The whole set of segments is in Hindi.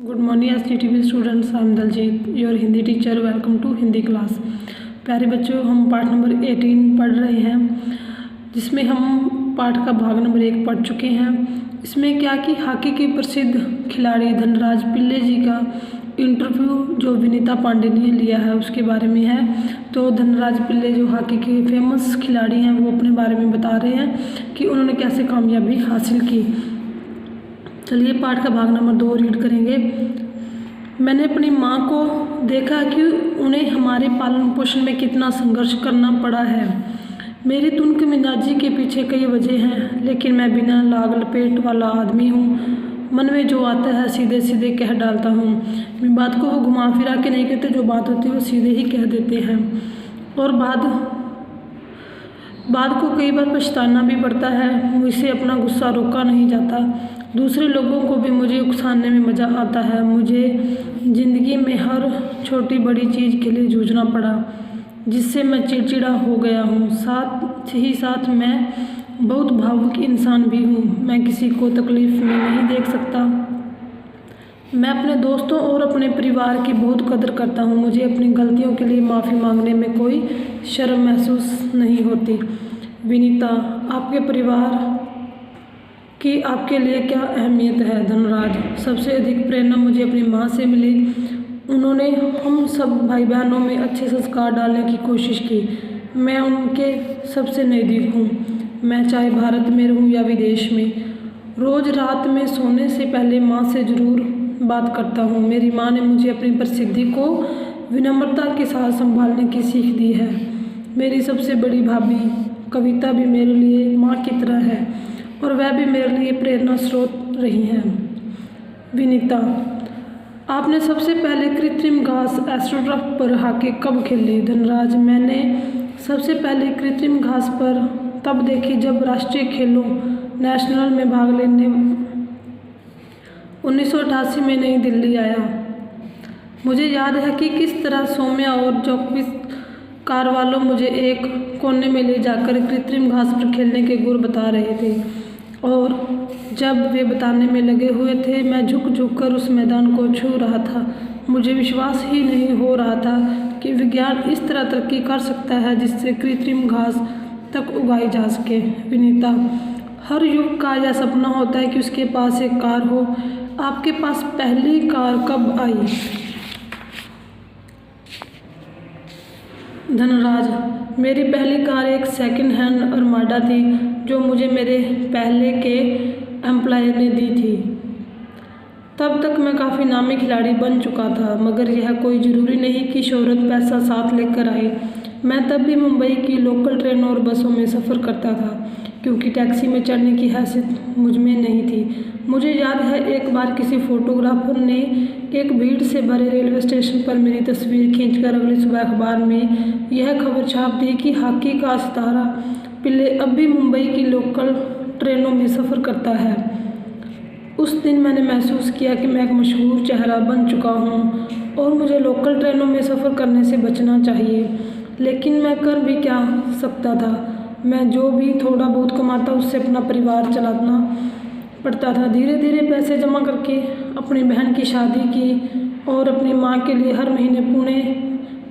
Good morning STTV students, I am Daljeet your Hindi teacher. Welcome to Hindi class. प्यारे बच्चों, हम पाठ नंबर 18 पढ़ रहे हैं, जिसमें हम पाठ का भाग नंबर 1 पढ़ चुके हैं। इसमें क्या कि हॉकी के प्रसिद्ध खिलाड़ी धनराज पिल्ले जी का इंटरव्यू जो विनीता पांडे ने लिया है उसके बारे में है। तो धनराज पिल्ले जो हॉकी के फेमस खिलाड़ी हैं वो अपने बारे में बता रहे हैं कि उन्होंने कैसे कामयाबी हासिल की। चलिए पाठ का भाग नंबर 2 रीड करेंगे। मैंने अपनी माँ को देखा कि उन्हें हमारे पालन पोषण में कितना संघर्ष करना पड़ा है। मेरी तुनक मिजाजी के पीछे कई वजह हैं, लेकिन मैं बिना लाग लपेट वाला आदमी हूँ। मन में जो आता है सीधे सीधे कह डालता हूँ। मैं बात को वो घुमा फिरा के नहीं कहते, जो बात होती है वो सीधे ही कह देते हैं और बाद को कई बार पछताना भी पड़ता है। मुझसे अपना गुस्सा रोका नहीं जाता। दूसरे लोगों को भी मुझे उकसाने में मज़ा आता है। मुझे ज़िंदगी में हर छोटी बड़ी चीज़ के लिए जूझना पड़ा, जिससे मैं चिड़चिड़ा हो गया हूँ। साथ ही साथ मैं बहुत भावुक इंसान भी हूँ। मैं किसी को तकलीफ़ में नहीं देख सकता। मैं अपने दोस्तों और अपने परिवार की बहुत कदर करता हूँ। मुझे अपनी गलतियों के लिए माफ़ी मांगने में कोई शर्म महसूस नहीं होती। विनीता, आपके परिवार की आपके लिए क्या अहमियत है? धनराज, सबसे अधिक प्रेरणा मुझे अपनी माँ से मिली। उन्होंने हम सब भाई बहनों में अच्छे संस्कार डालने की कोशिश की। मैं उनके सबसे नज़दीक हूँ। मैं चाहे भारत में रहूँ या विदेश में, रोज़ रात में सोने से पहले माँ से ज़रूर बात करता हूँ। मेरी माँ ने मुझे अपनी प्रसिद्धि को विनम्रता के साथ संभालने की सीख दी है। मेरी सबसे बड़ी भाभी कविता भी मेरे लिए माँ की तरह है और वह भी मेरे लिए प्रेरणा स्रोत रही हैं। विनीता, आपने सबसे पहले कृत्रिम घास एस्ट्रोटर्फ पर हॉकी कब खेली? धनराज, मैंने सबसे पहले कृत्रिम घास पर तब देखी जब राष्ट्रीय खेलों नेशनल में भाग लेने 1988 में नई दिल्ली आया। मुझे याद है कि किस तरह सौम्या और जोकोविच कारवालो मुझे एक कोने में ले जाकर कृत्रिम घास पर खेलने के गुर बता रहे थे, और जब वे बताने में लगे हुए थे मैं झुक झुक कर उस मैदान को छू रहा था। मुझे विश्वास ही नहीं हो रहा था कि विज्ञान इस तरह तरक्की कर सकता है जिससे कृत्रिम घास तक उगाई जा सके। विनीता, हर युवक का यह सपना होता है कि उसके पास एक कार हो। आपके पास पहली कार कब आई? धनराज, मेरी पहली कार एक सेकंड हैंड अरमाडा थी जो मुझे मेरे पहले के एम्प्लॉयर ने दी थी। तब तक मैं काफ़ी नामी खिलाड़ी बन चुका था, मगर यह कोई ज़रूरी नहीं कि शोहरत पैसा साथ लेकर आए। मैं तब भी मुंबई की लोकल ट्रेनों और बसों में सफ़र करता था, क्योंकि टैक्सी में चढ़ने की हैसियत मुझ में नहीं थी। मुझे याद है एक बार किसी फोटोग्राफर ने एक भीड़ से भरे रेलवे स्टेशन पर मेरी तस्वीर खींचकर अगली सुबह अखबार में यह खबर छाप दी कि हॉकी का सितारा पिल्ले अब भी मुंबई की लोकल ट्रेनों में सफ़र करता है। उस दिन मैंने महसूस किया कि मैं एक मशहूर चेहरा बन चुका हूँ और मुझे लोकल ट्रेनों में सफ़र करने से बचना चाहिए। लेकिन मैं कर भी क्या सकता था? मैं जो भी थोड़ा बहुत कमाता उससे अपना परिवार चलाना पड़ता था। धीरे धीरे पैसे जमा करके अपनी बहन की शादी की और अपनी माँ के लिए हर महीने पुणे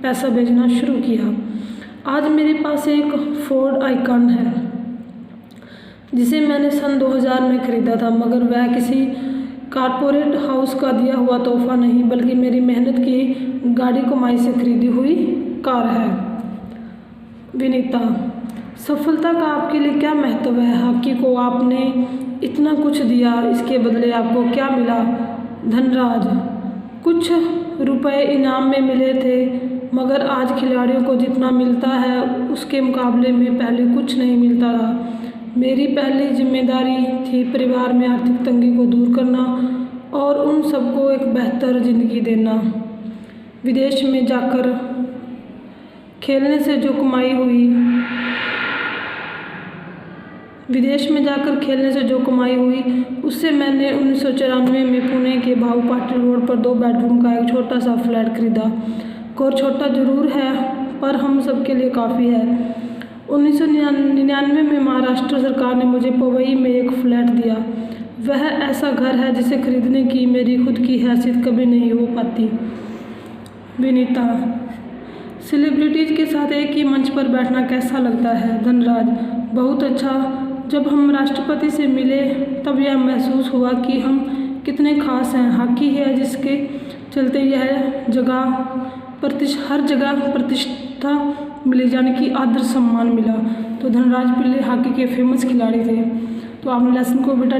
पैसा भेजना शुरू किया। आज मेरे पास एक फोर्ड आइकॉन है जिसे मैंने सन 2000 में ख़रीदा था, मगर वह किसी कारपोरेट हाउस का दिया हुआ तोहफा नहीं, बल्कि मेरी मेहनत की गाड़ी कमाई से खरीदी हुई कार है। विनीता, सफलता का आपके लिए क्या महत्व है? हॉकी को आपने इतना कुछ दिया, इसके बदले आपको क्या मिला? धनराज, कुछ रुपए इनाम में मिले थे, मगर आज खिलाड़ियों को जितना मिलता है उसके मुकाबले में पहले कुछ नहीं मिलता था। मेरी पहली जिम्मेदारी थी परिवार में आर्थिक तंगी को दूर करना और उन सबको एक बेहतर ज़िंदगी देना। विदेश में जाकर खेलने से जो कमाई हुई उससे मैंने 1994 में पुणे के भाऊ पाटिल रोड पर 2 बेडरूम का एक छोटा सा फ्लैट खरीदा। और छोटा ज़रूर है पर हम सबके लिए काफ़ी है। 1999 में महाराष्ट्र सरकार ने मुझे पवई में एक फ्लैट दिया। वह ऐसा घर है जिसे खरीदने की मेरी खुद की हैसियत कभी नहीं हो पाती। विनीता, सेलिब्रिटीज़ के साथ एक ही मंच पर बैठना कैसा लगता है? धनराज, बहुत अच्छा। जब हम राष्ट्रपति से मिले तब यह महसूस हुआ कि हम कितने खास हैं। हॉकी है जिसके चलते हर जगह प्रतिष्ठा मिली, यानी कि आदर सम्मान मिला। तो धनराज पिल्ले हॉकी के फेमस खिलाड़ी थे। तो आपने लेसन को बेटा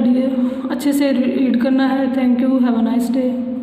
अच्छे से रीड करना है। Thank you, have a nice day.